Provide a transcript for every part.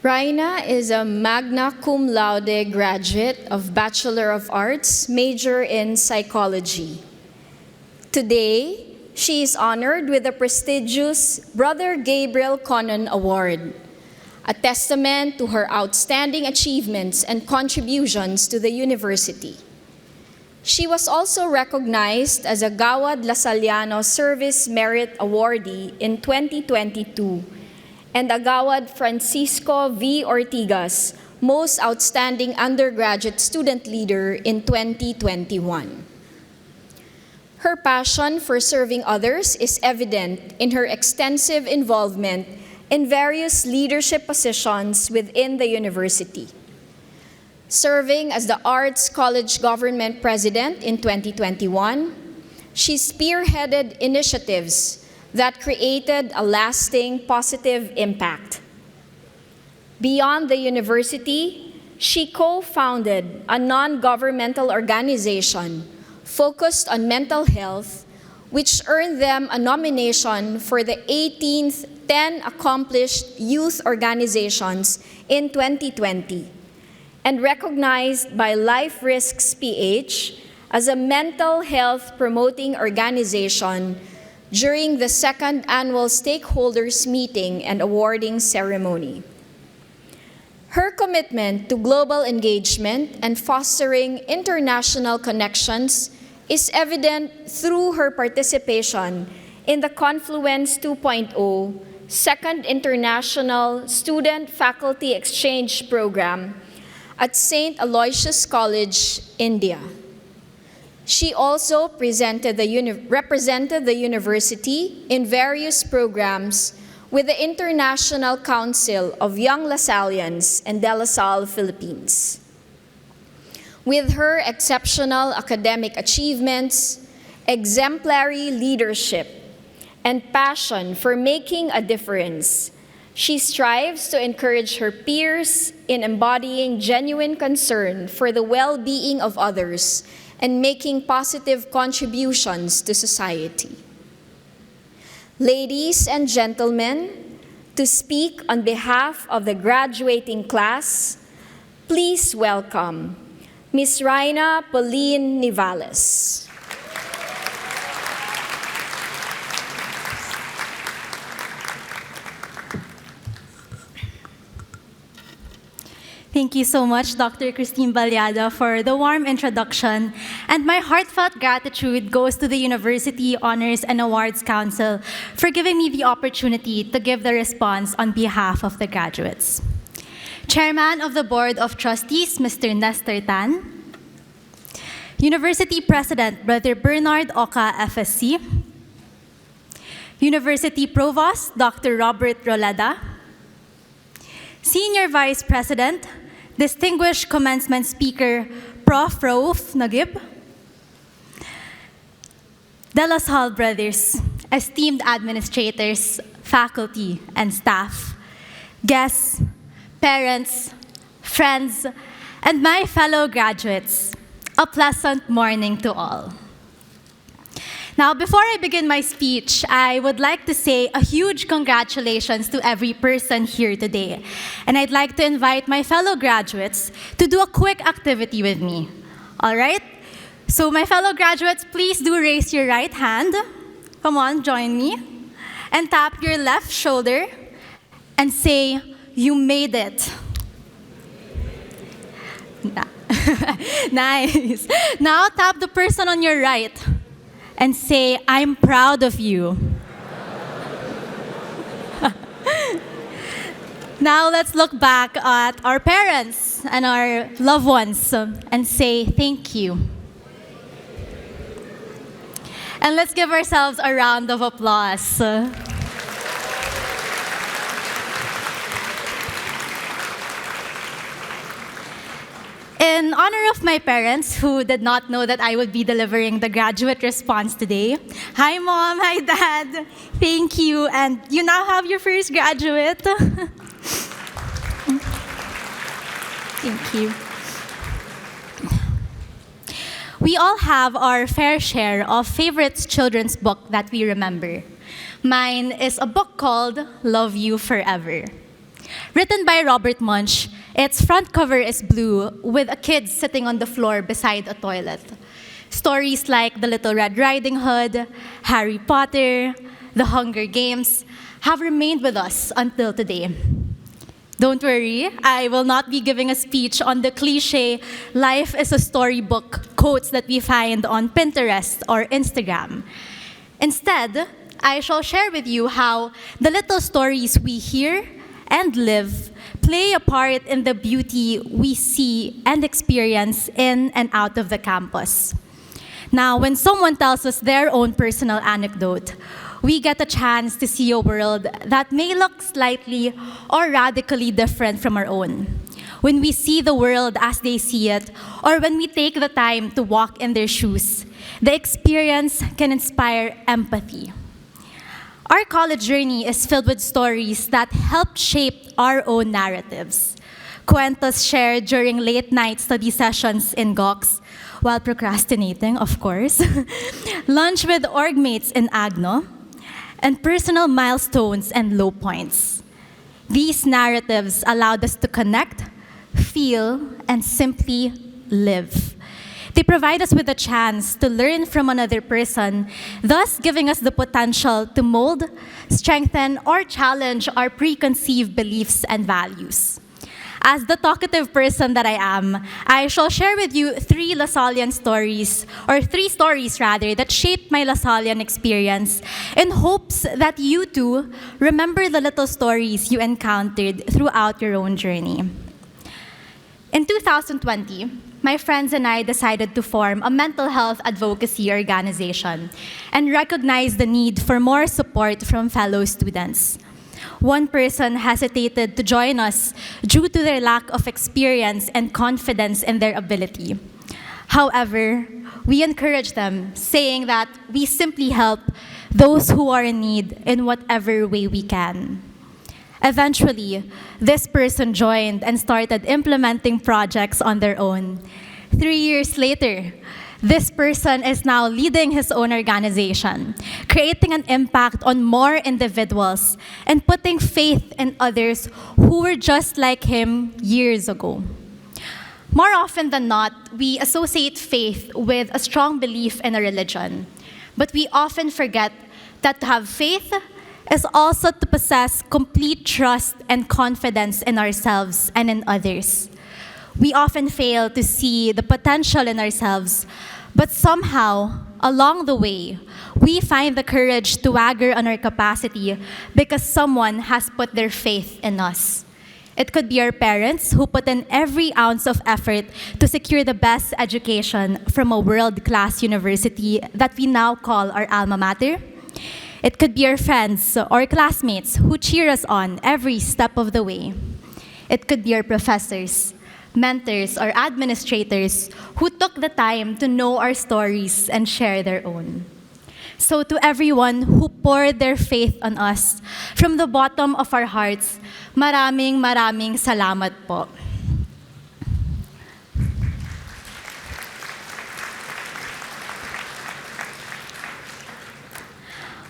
Raina is a Magna Cum Laude graduate of Bachelor of Arts, major in psychology. Today, she is honored with the prestigious Brother Gabriel Connon Award, a testament to her outstanding achievements and contributions to the university. She was also recognized as a Gawad Lasalyano Service Merit Awardee in 2022 and a Gawad Francisco V. Ortigas Most Outstanding Undergraduate Student Leader in 2021. Her passion for serving others is evident in her extensive involvement in various leadership positions within the university. Serving as the Arts College Government President in 2021, she spearheaded initiatives that created a lasting positive impact. Beyond the university, she co-founded a non-governmental organization focused on mental health, which earned them a nomination for the 18th 10 Accomplished Youth Organizations in 2020, and recognized by Life Risks PH as a mental health promoting organization during the second annual stakeholders meeting and awarding ceremony. Her commitment to global engagement and fostering international connections is evident through her participation in the Confluence 2.0 Second International Student Faculty Exchange Program at St. Aloysius College, India. She also represented the university in various programs with the International Council of Young Lasallians and De La Salle, Philippines. With her exceptional academic achievements, exemplary leadership, and passion for making a difference, she strives to encourage her peers in embodying genuine concern for the well-being of others and making positive contributions to society. Ladies and gentlemen, to speak on behalf of the graduating class, please welcome Ms. Raina Pauline Nivales. Thank you so much, Dr. Christine Balyada, for the warm introduction. And my heartfelt gratitude goes to the University Honors and Awards Council for giving me the opportunity to give the response on behalf of the graduates. Chairman of the Board of Trustees, Mr. Nestor Tan. University President, Brother Bernard Oca, FSC. University Provost, Dr. Robert Rolada. Senior Vice President, Distinguished Commencement Speaker, Prof. Rauf Nagib. De La Salle Brothers, esteemed administrators, faculty, and staff, guests, parents, friends, and my fellow graduates, a pleasant morning to all. Now, before I begin my speech, I would like to say a huge congratulations to every person here today. And I'd like to invite my fellow graduates to do a quick activity with me. All right? So my fellow graduates, please do raise your right hand. Come on, join me. And tap your left shoulder and say, "You made it." Nice. Now tap the person on your right and say, "I'm proud of you." Now let's look back at our parents and our loved ones and say thank you. And let's give ourselves a round of applause. In honor of my parents, who did not know that I would be delivering the graduate response today. Hi, Mom. Hi, Dad. Thank you. And you now have your first graduate. Thank you. We all have our fair share of favorite children's book that we remember. Mine is a book called Love You Forever. Written by Robert Munch, its front cover is blue with a kid sitting on the floor beside a toilet. Stories like The Little Red Riding Hood, Harry Potter, The Hunger Games have remained with us until today. Don't worry, I will not be giving a speech on the cliche life is a storybook quotes that we find on Pinterest or Instagram. Instead, I shall share with you how the little stories we hear and live play a part in the beauty we see and experience in and out of the campus. Now, when someone tells us their own personal anecdote, we get a chance to see a world that may look slightly or radically different from our own. When we see the world as they see it, or when we take the time to walk in their shoes, the experience can inspire empathy. Our college journey is filled with stories that helped shape our own narratives. Cuentos shared during late-night study sessions in GOX, while procrastinating, of course, lunch with org mates in Agno, and personal milestones and low points. These narratives allowed us to connect, feel, and simply live. They provide us with a chance to learn from another person, thus giving us the potential to mold, strengthen, or challenge our preconceived beliefs and values. As the talkative person that I am, I shall share with you three stories that shaped my Lasallian experience in hopes that you too remember the little stories you encountered throughout your own journey. In 2020, my friends and I decided to form a mental health advocacy organization and recognize the need for more support from fellow students. One person hesitated to join us due to their lack of experience and confidence in their ability. However, we encouraged them, saying that we simply help those who are in need in whatever way we can. Eventually, this person joined and started implementing projects on their own. 3 years later, this person is now leading his own organization, creating an impact on more individuals and putting faith in others who were just like him years ago. More often than not, we associate faith with a strong belief in a religion, but we often forget that to have faith is also to possess complete trust and confidence in ourselves and in others. We often fail to see the potential in ourselves, but somehow, along the way, we find the courage to wager on our capacity because someone has put their faith in us. It could be our parents who put in every ounce of effort to secure the best education from a world-class university that we now call our alma mater. It could be our friends or classmates who cheer us on every step of the way. It could be our professors, mentors, or administrators who took the time to know our stories and share their own. So to everyone who poured their faith on us, from the bottom of our hearts, maraming salamat po.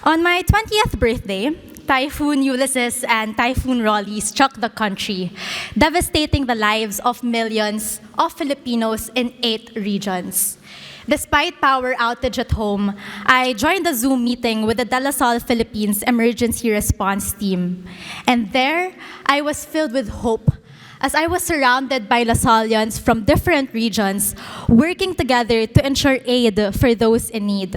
On my 20th birthday, Typhoon Ulysses and Typhoon Rolly struck the country, devastating the lives of millions of Filipinos in 8 regions. Despite power outage at home, I joined a Zoom meeting with the De La Salle Philippines Emergency Response Team. And there, I was filled with hope as I was surrounded by Lasallians from different regions working together to ensure aid for those in need.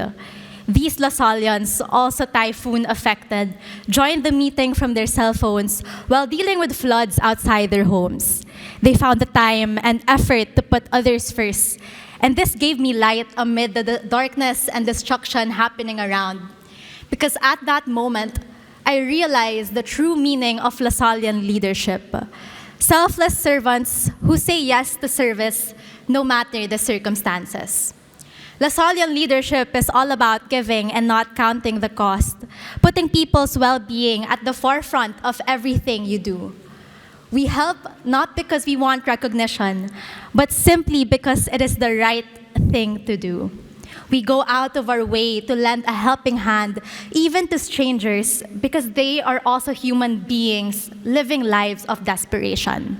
These Lasallians, also typhoon affected, joined the meeting from their cell phones while dealing with floods outside their homes. They found the time and effort to put others first, and this gave me light amid the darkness and destruction happening around. Because at that moment, I realized the true meaning of Lasallian leadership. Selfless servants who say yes to service no matter the circumstances. Lasallian leadership is all about giving and not counting the cost, putting people's well-being at the forefront of everything you do. We help not because we want recognition, but simply because it is the right thing to do. We go out of our way to lend a helping hand, even to strangers, because they are also human beings living lives of desperation.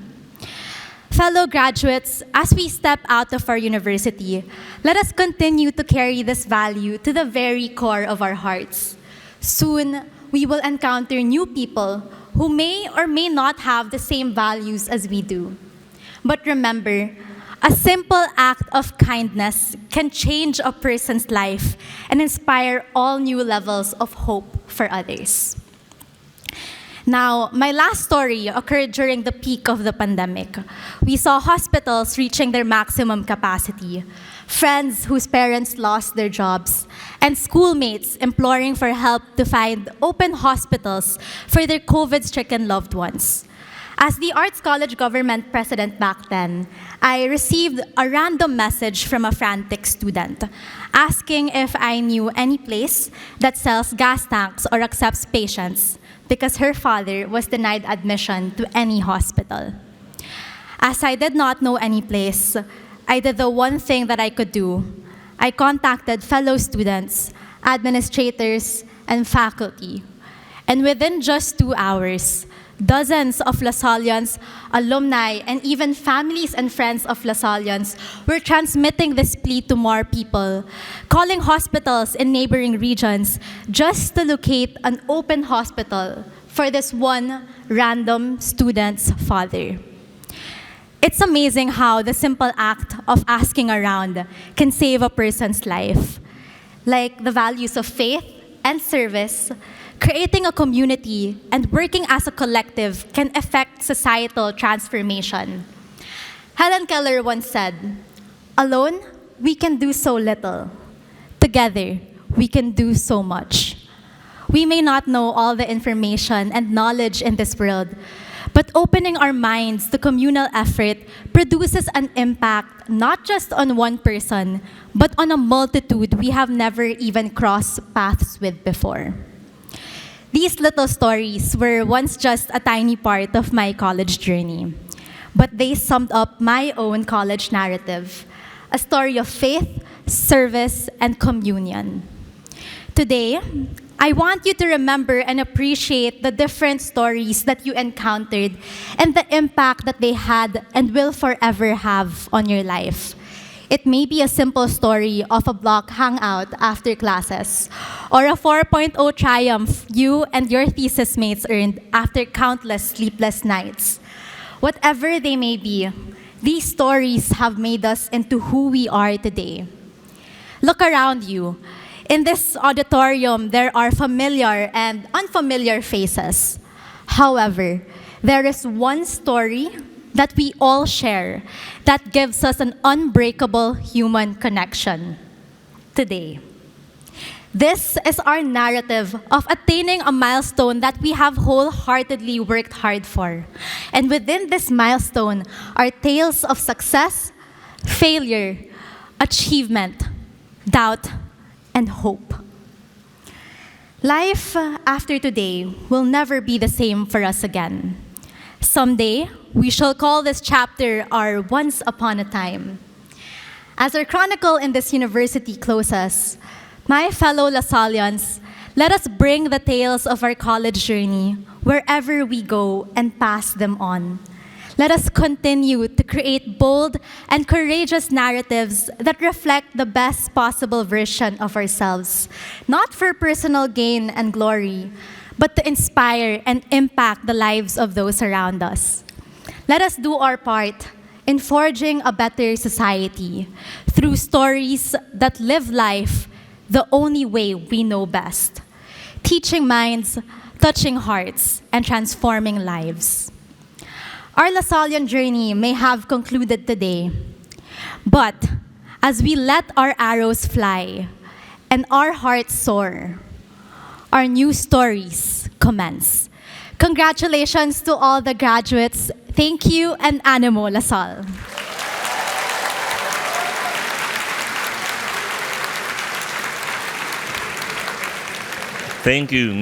Fellow graduates, as we step out of our university, let us continue to carry this value to the very core of our hearts. Soon, we will encounter new people who may or may not have the same values as we do. But remember, a simple act of kindness can change a person's life and inspire all new levels of hope for others. Now, my last story occurred during the peak of the pandemic. We saw hospitals reaching their maximum capacity, friends whose parents lost their jobs, and schoolmates imploring for help to find open hospitals for their COVID-stricken loved ones. As the Arts College government president back then, I received a random message from a frantic student asking if I knew any place that sells gas tanks or accepts patients because her father was denied admission to any hospital. As I did not know any place, I did the one thing that I could do. I contacted fellow students, administrators, and faculty. And within just 2 hours, dozens of Lasalyans, alumni, and even families and friends of Lasalyans were transmitting this plea to more people, calling hospitals in neighboring regions just to locate an open hospital for this one random student's father. It's amazing how the simple act of asking around can save a person's life. Like the values of faith and service, creating a community and working as a collective can affect societal transformation. Helen Keller once said, "Alone, we can do so little. Together, we can do so much." We may not know all the information and knowledge in this world, but opening our minds to communal effort produces an impact not just on one person, but on a multitude we have never even crossed paths with before. These little stories were once just a tiny part of my college journey, but they summed up my own college narrative, a story of faith, service, and communion. Today, I want you to remember and appreciate the different stories that you encountered and the impact that they had and will forever have on your life. It may be a simple story of a block hangout after classes, or a 4.0 triumph you and your thesis mates earned after countless sleepless nights. Whatever they may be, these stories have made us into who we are today. Look around you. In this auditorium, there are familiar and unfamiliar faces. However, there is one story that we all share that gives us an unbreakable human connection today. This is our narrative of attaining a milestone that we have wholeheartedly worked hard for. And within this milestone are tales of success, failure, achievement, doubt, and hope. Life after today will never be the same for us again. Someday, we shall call this chapter our once upon a time. As our chronicle in this university closes, my fellow Lasalyans, let us bring the tales of our college journey wherever we go and pass them on. Let us continue to create bold and courageous narratives that reflect the best possible version of ourselves, not for personal gain and glory, but to inspire and impact the lives of those around us. Let us do our part in forging a better society through stories that live life the only way we know best, teaching minds, touching hearts, and transforming lives. Our Lasalyan journey may have concluded today, but as we let our arrows fly and our hearts soar, our new stories commence. Congratulations to all the graduates. Thank you, and Animo Lasal. Thank you.